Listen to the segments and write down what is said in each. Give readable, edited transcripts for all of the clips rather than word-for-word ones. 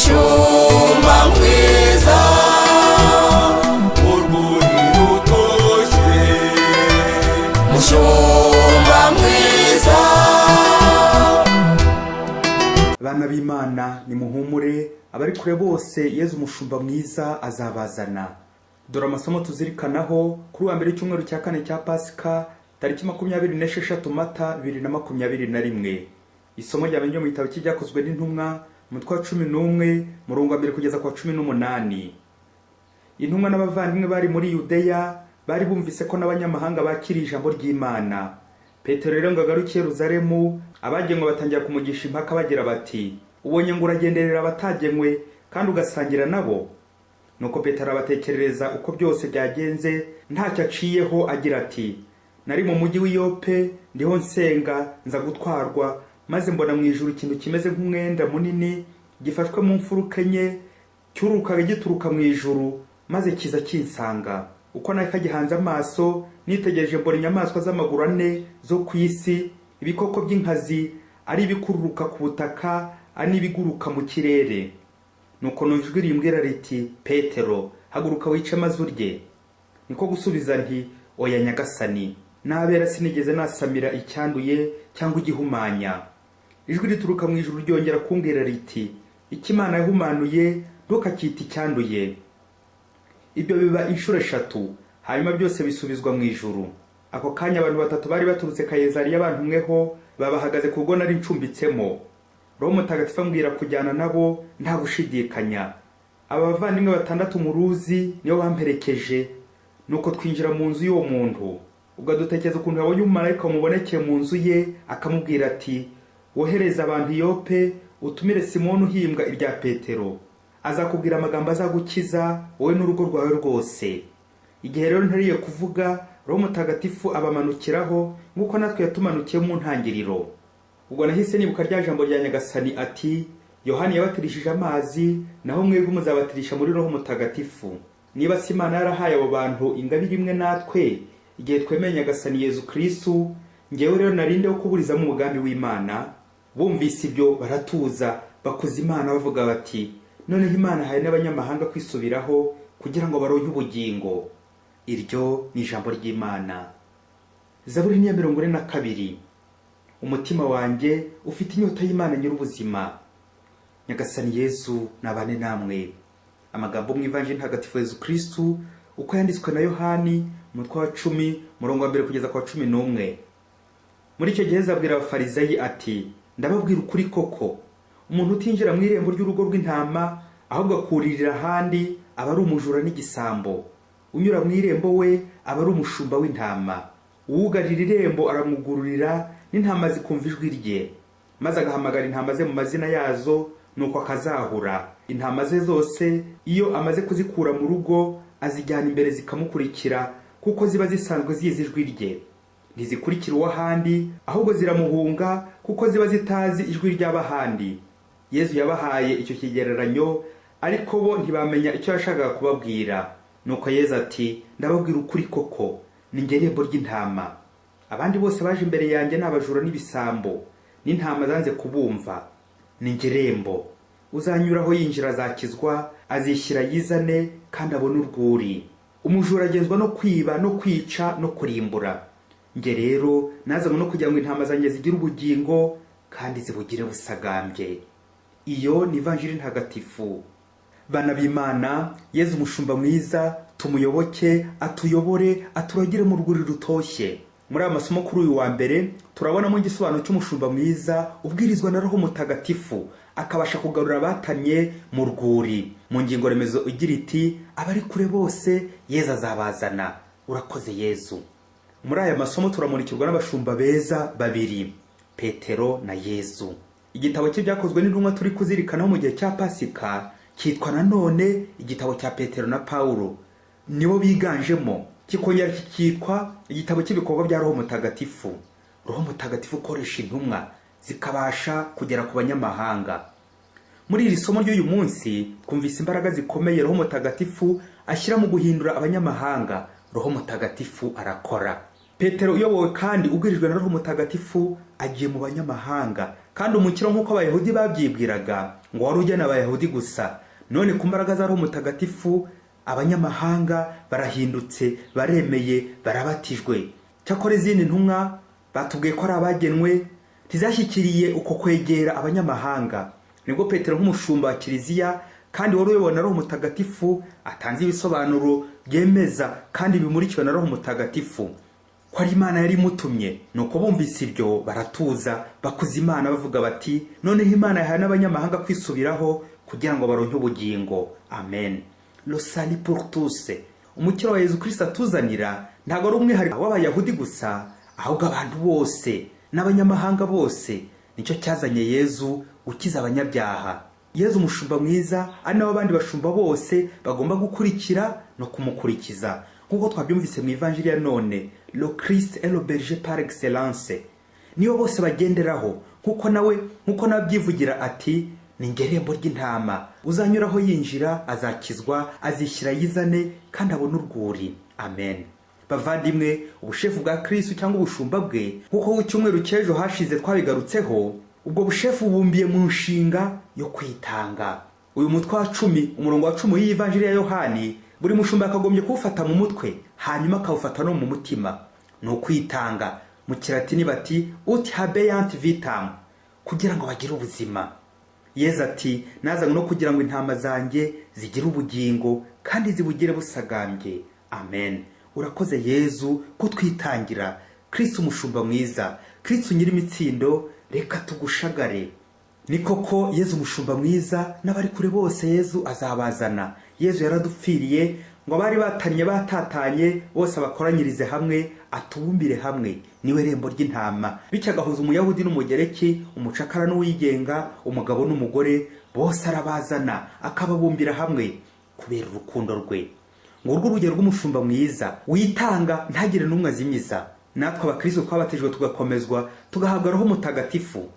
mushumba mwiza urwuri rutoshye, mushumba mwiza. Bana b'Imana nimuhumure, abari kure bose Yezu umushumba mwiza azabazana. Dore amasomo tuzirikanaho kuri wa mbere cyumweru cya kane cya Pasika tariki 26 Mata 2021. Isomo ryabenye mu gitabo cy'Ibyakozwe n'Intumwa umutwe wa 11 murongo wa 1 kugeza kwa 18. Intumwa n'abavandimwe bari muri Yudeya bari bumvise ko n'abanyamahanga bakiri ijambo ry'Imana. Petero rero ngo agaruke Yerusalemu, abagenwe batangira kumugisha impaka bagira bati, ubonye ngo uragenderera abatagenwe kandi ugasangira nabo? Nuko Petero abatekerereza uko byose byagenze, ntacyo aciyeho agira ati, nari mu mujyi w'Iyope ndiho nsenga nza gutwarwa, maze mbona mu ijuru ikintu kimeze nk'umwenda munini gifashwe mu mfuruka enye, cyurukaga gituruka mu ijuru, maze kiza kinsanga. Uko nari kagihanze amaso nitegereje mbona inyamaswa z'amaguru ane zo ku isi, ibikoko by'inkazi, ari ibikururuka ku butaka, ari n'ibiguruka mu kirere. Nuko numva ijwi rimbwira riti, Petero, haguruka wice maze urye. Niko gusubiza nti, oya Nyagasani, nabera sinigeze nasamira icyanduye cyangwa igihumanya. Ijwi rituruka mu ijuru ryongera kumbwira riti, ikimana yahumanuye ntukakita icyanduye. Ibyo biba inshuro 3, hanyuma byose bisubizwa mu ijuru. Ako kanya abantu batatu bari baturutse Kayezariya bantumweho babahagaze kugo nari ncumbitsemo. Roho Mutagatifu ambwira kujyana nabo nta gushidikanya. Abavandimwe 6 mu ruzi niyo bamperekeje, nuko twinjira mu nzu y'uwo muntu. Ubwo dutekereza ukuntu yabonye umumarayika umubonekeye mu nzu ye akamubwira ati, wohereza abantu Yope utumire Simoni uhimbwa irya Petero, azakubwira amagambo azagukiza wowe n'urugo rwawe rwose. Igihe rero ntariye kuvuga, Roho Mutagatifu abamanukiraho nk'uko natwe yatumanukiye mu ntangiriro. Ubwo nahise nibuka rya jambo rya Nyagasani ati, Yohani yabatirishije amazi, naho mwebwe muzabatirisha muri Roho Mutagatifu. Niba si Imana yarahaye abo bantu ingabire imwe natwe, igihe twemeye Nyagasani Yezu Kristu, ngewe rero narinde wo kuburiza mu mugambi w'Imana. Bumvise ibyo baratuza, bakuza Imana bavuga bati, noneho Imana haye n'abanyamahanga kwisubiraho kugira ngo baronke ubugingo. Iryo ni ijambo ry'Imana. Zaburi ya 42. Umutima wanjye ufite inyota y'Imana nyir'ubuzima. Nyagasani Yezu nabane namwe. Amagambo mu Ivanjili ntagatifu Yezu Kristu uko yanditswe na Yohani umutwe wa 10 murongo wa 1 kugeza kwa 11. Muri icyo gihe azabwira abafarisayi ati, ndababwira ukuri koko, umuntu utinjira mu irembo ry'urugo rw'intama ahubwo akuririra ahandi aba ari umujura n'igisambo. Unyura mu irembo we aba ari umushumba w'intama. Uwugarira irembo aramugururira n'intama zikumva ijwi rye, maze agahamagara intama ze mu mazina yazo, nuko akazahura. Intama ze zose iyo amaze kuzikura mu rugo azijyana imbere zikamukurikira, kuko ziba zisanzwe zizi ijwi rye. Ntizikurikira uw'ahandi, ahubwo ziramuhunga kuko ziba zitazi ijwi ry'abahandi. Yezu yabahaye icyo kigereranyo, ariko bo ntibamenya icyo yashakaga kubabwira. Nuko Yezu ati, ndababwira ukuri koko, ni nge rembo ry'intama. Abandi bose baje imbere yanjye n'abajura n'ibisambo, n'intama zanze kubumva. Ni nge rembo. Uzanyuraho yinjira azakizwa, azishyira yizane kandi abone urwuri. Umujura agenzwa no kwiba no kwica no kurimbura. Nge rero nazanywe no kugira ngo intama zanjye zigire ubugingo kandi zibugire busagambye. Iyo ni Ivanjili ntagatifu. Bana b'Imana, Yezu umushumba mwiza tumuyoboke, atuyobore, aturagire mu rwuri rutoshye. Muri amasomo kuri uyu wa mbere turabonamo igisobanuro cy'umushumba mwiza ubwirizwa na Roho Mutagatifu, akabasha kugarura abatanye mu rwuri. Mu ngingo remezo igira iti, abari kure bose Yezu azabazana. Urakoze Yezu. Muri aya masomo turamurikirwa n'abashumba beza babiri, Petero na Yezu. Igitabo cy'Ibyakozwe n'Intumwa turi kuzirikanaho mu gihe cya Pasika cyitwa nanone igitabo cya Petero na Paulo, nibo biganjemo. Kikongera kikitwa igitabo cy'ibikorwa bya Roho Mutagatifu. Roho Mutagatifu ukoresha intumwa zikabasha kugera ku banyamahanga. Muri iri somo ry'uyu munsi twumvise imbaraga zikomeye Roho Mutagatifu ashyira mu guhindura abanyamahanga. Roho Mutagatifu arakora. Petero uyobowe kandi ubwirijwe na Roho Mutagatifu agiye mu banyamahanga, kandi umukiro nk'uko abayahudi babyibwiraga ngo wari ujyana abayahudi gusa. None ku mbaraga za Roho Mutagatifu abanyamahanga barahindutse, baremeye, barabatijwe. Cyakora izindi ntumwa batubwiye ko ari abagenwe ntizashyikiriye uko kwegera abanyamahanga. Nibwo Petero nk'umushumba wa kiliziya kandi wari uyobowe na Roho Mutagatifu atanze ibisobanuro byemeza kandi bimurikiwe na Roho Mutagatifu ko ari Imana yari imutumye. Nuko bumvise ibyo baratuza, bakuza Imana bavuga bati, noneho Imana yahaye n'abanyamahanga kwisubiraho kugira ngo baronke ubugingo. Amen. Le salut pour tous. Umukiro wa Yezu Kristo atuzanira ntabwo ari umwihariko w'abayahudi gusa, ahubwo abantu bose n'abanyamahanga bose. Nicyo cyazanye Yezu ukiza abanyabyaha. Yezu umushumba mwiza ari nawe abandi bashumba bose bagomba gukurikira no kumukurikiza, nk'uko twabyumvise mu Evanjili ya none. Le Christ est le berger par excellence. Niyo bose bagenderaho, nk'uko nabyivugira ati, ni ngerembo ry'intama, uzanyuraho yinjira azakizwa, azishyira yizane kandi abone urwuri. Amen. Bavandimwe, ubushefu bwa Kristo cyangwa ubushumba bwe, nk'uko ku cyumweru cy'ejo hashize twabigarutseho, ubwo bushefu bumbiye mu nshinga yo kwitanga. Uyu mutwe wa 10 umurongo wa 10 y'Evanjili ya Yohani, buri mushumba akagombye kuwufata mu mutwe hanyuma akawufata no mu mutima. Ni ukwitanga. Mu Kilatini bati ut habeant vitam, kugira ngo bagire ubuzima. Yezu ati, nazanywe no kugira ngo intama zanjye zigire ubugingo kandi zibugire busagambye. Amen. Urakoze Yezu kutwitangira. Kristo umushumba mwiza, Kristo nyiri imitsindo, reka tugushagare. Ni koko Yezu umushumba mwiza, n'abari kure bose Yezu azabazana. Yezu yaradupfiriye ngo abari batatanye bose abakoranyirize hamwe, atubumbire hamwe. Niwe rembo ry'intama. Bityo agahuza umuyahudi n'umugereki, umucakara n'uwigenga, umugabo n'umugore, bose arabazana akababumbira hamwe kubera urukundo rwe. Ngo urwo rugero rw'umushumba mwiza witanga ntagire n'umwe azimiza. Natwe abakristo twabatijwe tugakomezwa, tugahabwa Roho Mutagatifu.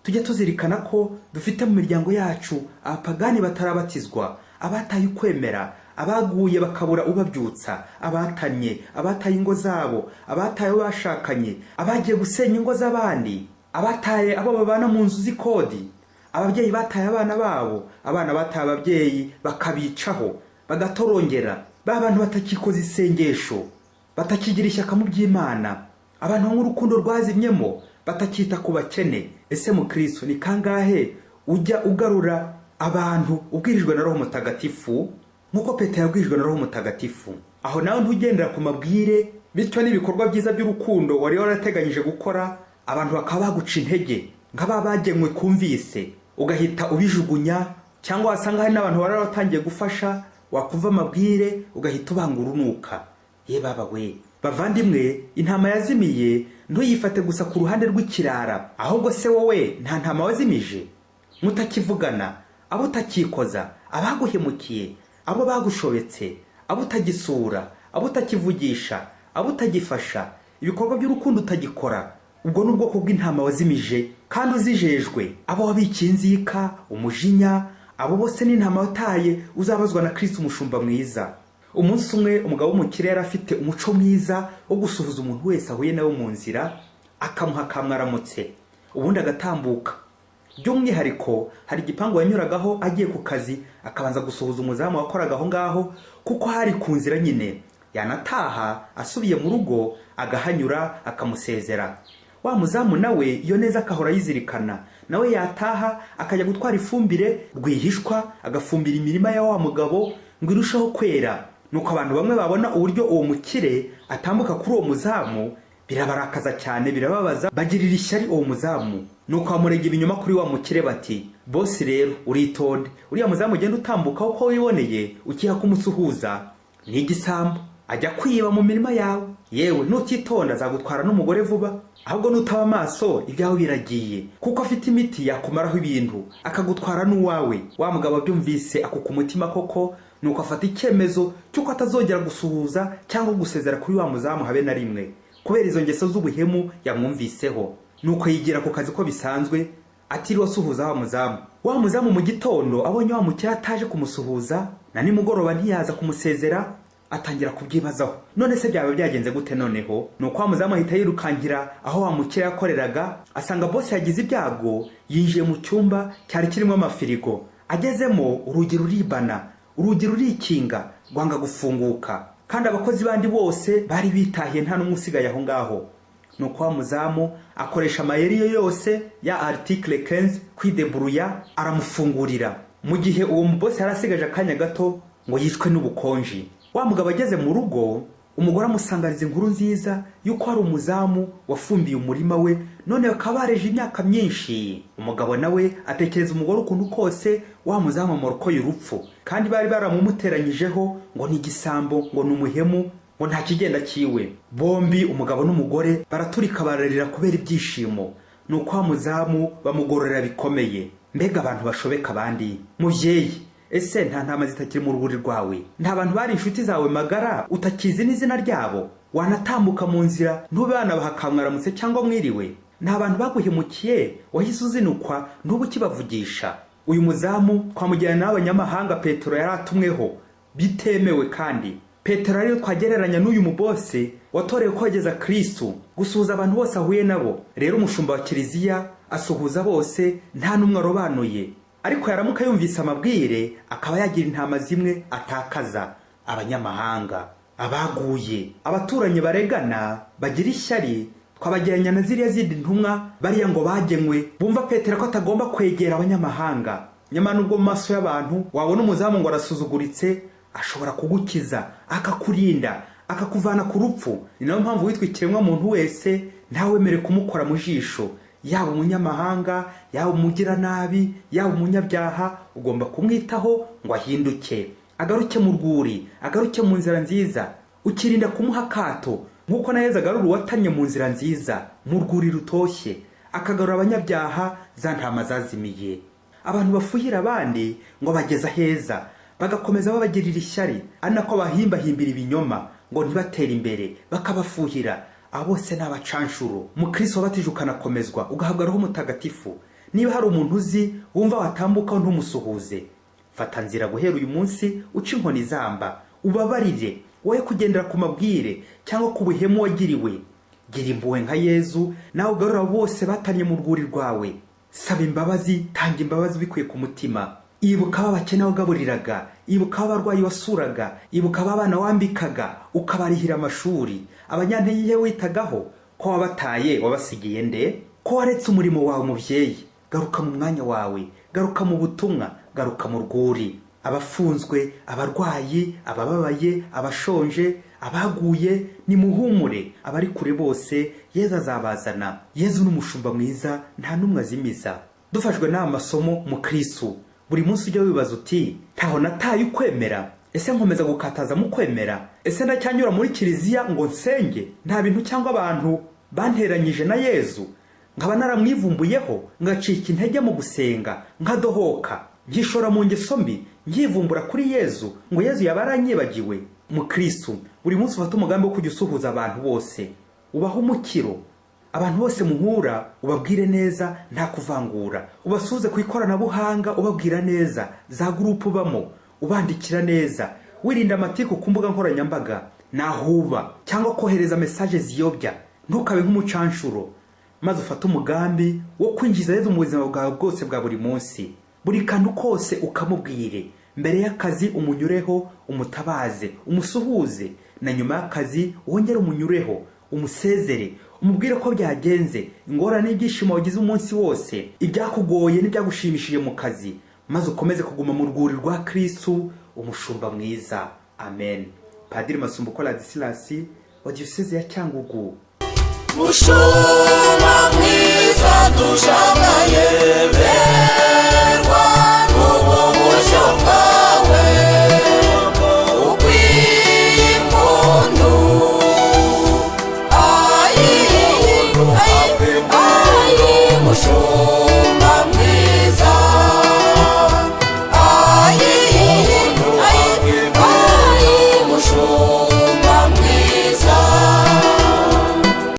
Tujye tuzirikana ko dufite mu miryango yacu abapagani batarabatizwa, abataye ukwemera, abaguye bakabura ubabyutsa, abatanye, abataye ingo zabo, abataye bashakanye, abagiye gusenya ingo z'abandi, abataye abo babana mu nzu z'ikodi, ababyeyi bataye abana babo, abana bataye ababyeyi bakabicaho bagatorongera, bantu batakikoza isengesho, batakigira ishyaka mu by'Imana, abantu nk'urukundo rwazimyemo, batakita ku bakene. Ese mu Kristo ni kangahe ujya ugarura abantu ubwirijwe na Roho Mutagatifu, nk'uko Petero yabwirijwe na Roho Mutagatifu? Aho nawe ntugendera ku mabwire, bityo n'ibikorwa byiza by'urukundo wari warateganyije gukora, abantu bakaba baguca intege nk'aba bagenwe kumvise, ugahita ubijugunya. Cyangwa wasanga hari n'abantu bari batangiye gufasha, wakumva amabwire ugahita ubanga urunuka. Ye baba we, bavandimwe, intama yazimiye ntuyifate gusa ku ruhande rw'ikirara, ahubwo se wowe nta ntama wazimije? Mutakivugana, abo utakikoza, abaguhemukiye, abo bagushobetse, abo utagisura, abo utakivugisha, abo utagifasha, ibikorwa by'urukundo utagikora, ubwo n'ubwoko bw'intama wazimije kandi uzijejwe. Abo wabikiye inzika, umujinya, abo bose n'intama wataye uzabazwa na Kristo umushumba mwiza. Umunsi umwe umugabo w'umukire yari afite umuco mwiza wo gusuhuza umuntu wese ahuye nawe mu nzira, akamuha kamwaramutse, ubundi agatambuka. By'umwihariko hari igipangu yanyuragaho agiye ku kazi, akabanza gusuhuza umuzamu wakoraga aho ngaho, kuko hari ku nzira nyine. Yanataha asubiye mu rugo agahanyura akamusezera. Wa muzamu nawe iyo neza akahora yizirikana, nawe yataha akajya gutwara ifumbire rwihishwa, agafumbira imirima ya wa mugabo ngo irusheho kwera. Nuko abantu bamwe babona uburyo uwo mukire atambuka kuri uwo muzamu, birabarakaza cyane, birababaza, bagirira ishyari uwo muzamu. Nuko bamurega ibinyoma kuri wa mukire bati, bosi rero uritonde, uriya muzamu ugenda utambuka uko wiboneye ukiha kumusuhuza ni igisambo, ajya kwiba mu mirima yawe. Yewe nutitonda azagutwara n'umugore vuba, ahubwo nutaba amaso ibyawe biragiye, kuko afite imiti yakumaraho ibintu akagutwara n'uwawe. Wa mugabo byumvise akuka umutima koko, nuko afata icyemezo cy'uko atazongera gusuhuza cyangwa gusezera kuri wa muzamu habe na rimwe, kubera izo ngeso z'ubuhemu yamwumviseho. Nuko yigira ku kazi ko bisanzwe, atiriwe asuhuza wa muzamu. Wa muzamu mu gitondo abonye wa mukire ataje kumusuhuza, na nimugoroba ntiyaza kumusezera, atangira kubyibazaho. None se byaba byagenze gute noneho? Nuko wa muzamu ahita yirukankira aho wa mukire yakoreraga, asanga boss yagize ibyago, yinjiye mu cyumba cyari kirimo amafirigo. Agezemo urugi ruribana, urugi rurikinga, rwanga gufunguka, kandi abakozi bandi bose bari bitahiye nta n'umwe usigaye aho ngaho. Nuko wa muzamu akoresha amayeri yose ya article 15 kwideburuya, aramufungurira. Mu gihe uwo mubosi yarasigaje akanya gato ngo yicwe n'ubukonji. Wa mugabo ageze mu rugo, umugore amusangariza inkuru nziza yuko hari umuzamu wafumbiye umurima we, none akabareje imyaka myinshi. Umugabo nawe atekereza umugore ukuntu kose wa muzamu amorokoye urupfu, kandi bari baramumuteranyijeho ngo ni igisambo, ngo ni umuhemu, ngo nta kigenda kiwe. Bombi umugabo n'umugore baraturika bararira kubera ibyishimo. Nuko wa muzamu bamugororera bikomeye. Mbega abantu bashobeka abandi. Muvyeyi, ese nta ntama zitakiri mu rwuri rwawe? Nta bantu bari inshuti zawe magara utakizi n'izina ryabo? Wanatambuka mu nzira ntube bana bahakamwaramutse cyangwa mwiriwe? Nta bantu baguhemukiye wahise uzinukwa ntubu kibavugisha? Uyu muzamu twamujyana n'abanyamahanga Petero yaratumweho bitemewe, kandi Petero ariyo twagereranya n'uyu mubose watorewe kogeza Kristo gusuhuza abantu bose ahuye nabo. Rero umushumba wa kiliziya asuhuza bose nta n'umwe arobanuye, ariko yaramuka yumvise amabwire akaba yagira intama zimwe atakaza. Abanyamahanga, abaguye, abaturanyi baregana, bagira ishyari, twabageranya na ziriya zindi ntumwa bariya ngo bagenwe bumva Petero ko atagomba kwegera abanyamahanga. Nyamara nubwo mu maso y'abantu wabona umuzamu ngo arasuzuguritse, ashobora kugukiza, akakurinda, akakuvana ku rupfu. Ni nayo mpamvu witwa ikiremwa muntu wese ntawemere kumukora mu jisho, yaba umunyamahanga, yaba umugira nabi, yaba umunyabyaha, ugomba kumwitaho ngo ahinduke, agaruke mu rwuri, agaruke mu nzira nziza, ukirinda kumuha kato, nkuko na Yesu agarura uwatanye mu nzira nziza, mu rwuri rutoshye, akagarura abanyabyaha za ntama zazimiye. Abantu bafuhira abandi ngo bageza heza, bagakomeza babagirira ishyari, ari nako bahimbahimbira ibinyoma ngo ntibatere imbere, bakabafuhira. Abo bose ni abacanshuro. Mukristo wabatije ukanakomezwa ugahabwa Roho Mutagatifu. Niba hari umuntu uzi wumva watambuka ntumusuhuze, fata nzira guhera uyu munsi uca inkoni zamba, ubabarire, wowe kugendera ku mabwire cyangwa ku buhemu wagiriwe. Gira impuhwe nka Yezu, nawe ugarura bose batanye mu rwuri rwawe. Saba imbabazi, tanga imbabazi bikuye ku mutima. Ibuka abakene wagaburiraga, ibuka abarwayi wasuraga, ibuka abana wambikaga ukabarihira amashuri, abanyantege witagaho, ko wabataye wabasigiye nde? Ko waretse umurimo wawe muvyeyi? Garuka mu mwanya wawe, garuka mu butumwa, garuka mu rwuri. Abafunzwe, abarwayi, abababaye, abashonje, abaguye, ni muhumure. Abari kure bose Yezu azabazana. Yezu n'umushumba mwiza, nta numwe azimiza. Dufashwe n'amasomo mu Kristo, buri munsi ujya wibaza uti, ntaho nataye ukwemera? Ese nkomeza gukataza mu kwemera? Ese ndacyanyura muri kiliziya ngo nsenge nta bintu cyangwa abantu banteranyije na Yezu? Nkaba naramwivumbuyeho ngacika intege mu gusenga, nkadohoka, nkishora mu ngeso mbi, nkivumbura kuri Yezu ngo Yezu yabaranyibagiwe. Mu Kristo buri munsi ufata umugambi wo kujya usuhuza abantu bose, ubaho umukiro. Abantu bose muhura ubabwire neza nta kuvangura, ubasuhuze ku ikoranabuhanga ubabwira neza, za groupe bamo ubandikira neza, wirinda amatiku ku mbuga nkoranyambaga, nahuba cyangwa kohereza message ziyobya. Ntukabe nk'umucanshuro, maze ufata umugambi wo kwinjiza Yezu mu buzima bwawe bwose bwa buri munsi. Buri kantu kose ukamubwire. Mbere y'akazi umunyureho, umutabaze, umusuhuze, na nyuma y'akazi wongere umunyureho, umusezere, umubwire ko byagenze, ingorane n'ibyishimo wagize umunsi wose, ibyakugoye n'ibyagushimishije mu kazi, maze ukomeze kuguma mu rwuri rwa Kristo, umushumba mwiza. Amen. Padiri Masumbuko Ladislas wa Diocese ya Cyangugu. Mushumba mwiza dushagaye